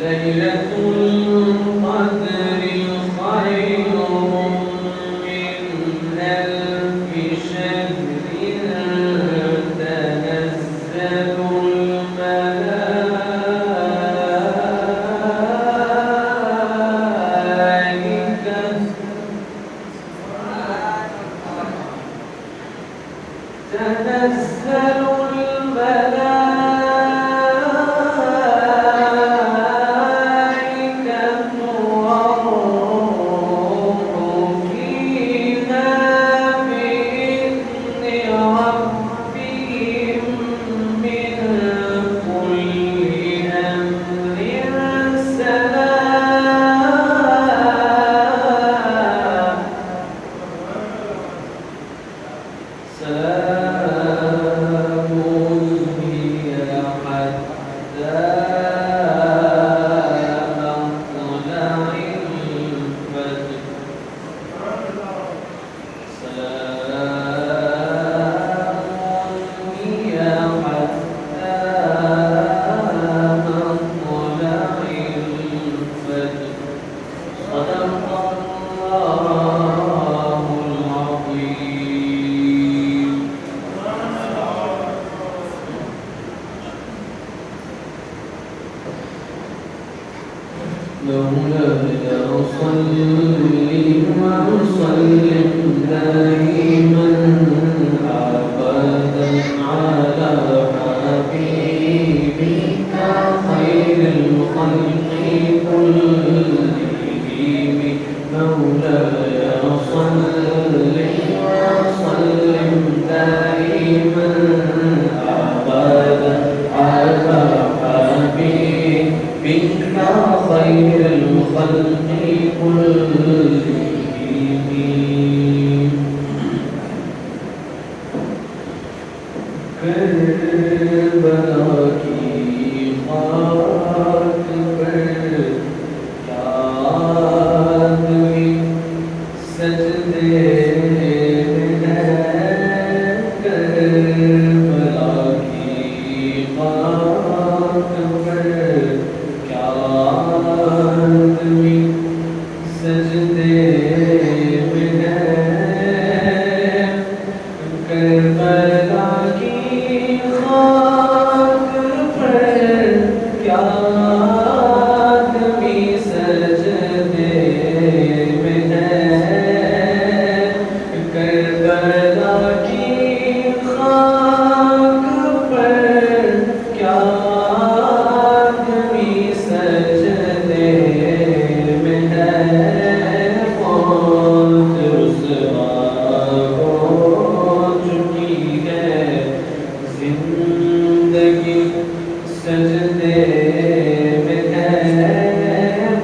ليلة القدر مولاي صل وسلم دائما أبدا على حبيبك خير الخلق كلهم. مولاي صل وسلم دائما أبدا على حبيبك خير الخلق كلهم. کربلا کی خاک پر یاد ہوئی سجدے میں کربلا کی خاک پر یاد ہوئی سجدے میں کربلا کی خاک پر کیا آدمی سجدے میں ہے. کربلا کی خاک پر کیا آدمی سجدے میں ہے. موت رسوا ہو چکی ہے زندگی سجدے میں ہے.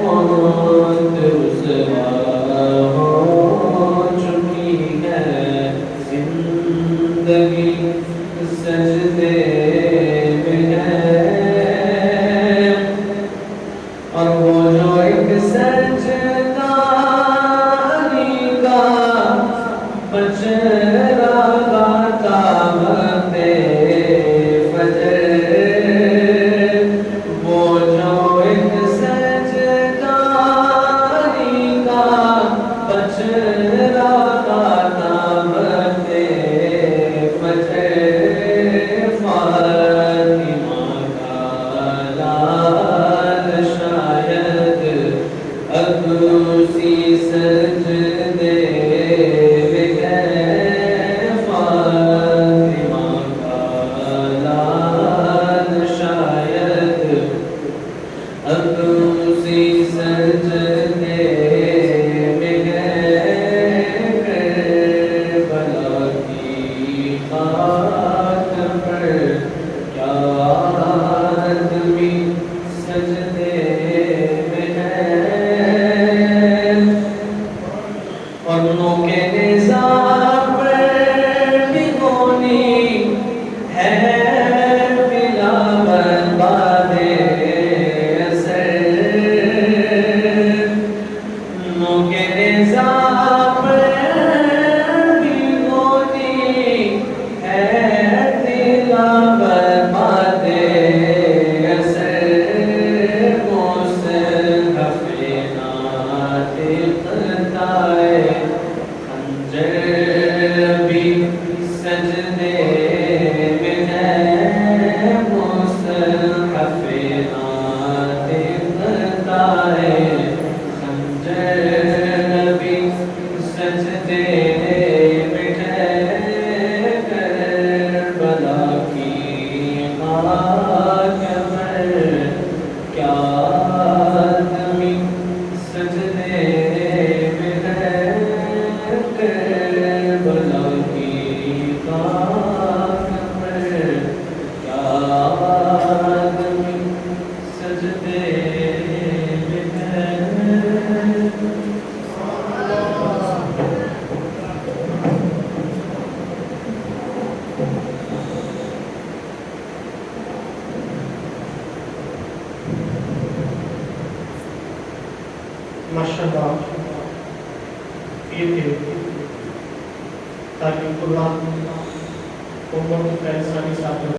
موت رسوا ہو چکی ہے زندگی سجدے میں ہے. اور وہ جو ایک سجدہ علی کا بچڑا گاتا وقت فجر، وہ جو ایک سجدہ علی کا بچڑا گاتا وقت فجر، فاطمہ کا لال شاید اب اسی سجدے میں ہے. فاطمہ کا لال شاید اب اسی سجدے میں ہے. کربلا کی خاک پر کیا آدمی سجدے میں ہے. اور نوک نظام پر بھگونی ہے بلا برباد اثر. نوک نظام پر بھگونی ہے بلا برباد اثر. مصحف ناطق دائے خنجر بھی سجدے میں ہے. مصحف ناطق دائے خنجر بھی سجدے میں ہے. کربلا کی خاک پر کیا آدمی سجدے میں ہے. کربلا کی خاک پر کیا آدمی سجدے میں ہے. ماشاءاللہ یہ تھے تاکہ قرآن کو بہت انسانی ساتھ